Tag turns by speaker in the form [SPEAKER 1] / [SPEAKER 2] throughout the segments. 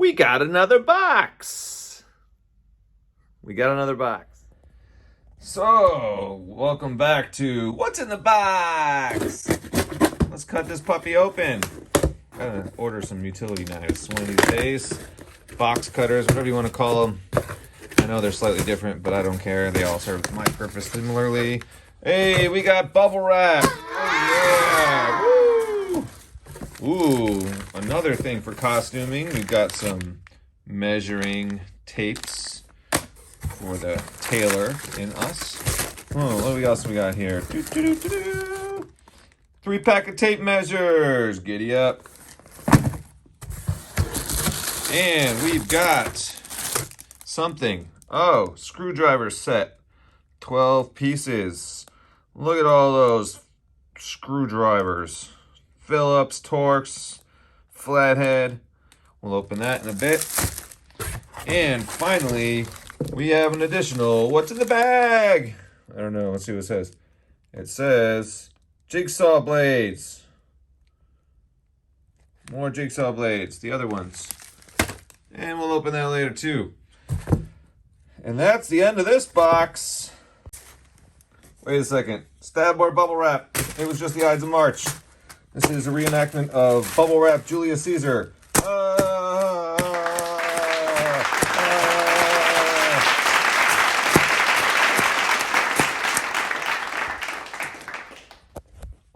[SPEAKER 1] we got another box. So, welcome back to What's in the Box? Let's cut this puppy open. Gotta order some utility knives one of these days. Box cutters, whatever you want to call them. I know they're slightly different, but I don't care. They all serve my purpose similarly. Hey, we got bubble wrap. Oh, yeah. Woo! Ooh, another thing for costuming. We've got some measuring tapes for the tailor in us. Oh, what else we got here? 3-pack of tape measures. Giddy up. And we've got something. Oh, screwdriver set. 12 pieces. Look at all those screwdrivers. Phillips, Torx, flathead. We'll open that in a bit. And finally, we have an additional what's in the bag? I don't know. Let's see what it says. It says jigsaw blades. More jigsaw blades. The other ones. And we'll open that later too. And that's the end of this box. Wait a second. Stab or bubble wrap. It was just the Ides of March. This is a reenactment of bubble wrap Julius Caesar.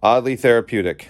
[SPEAKER 1] Oddly therapeutic.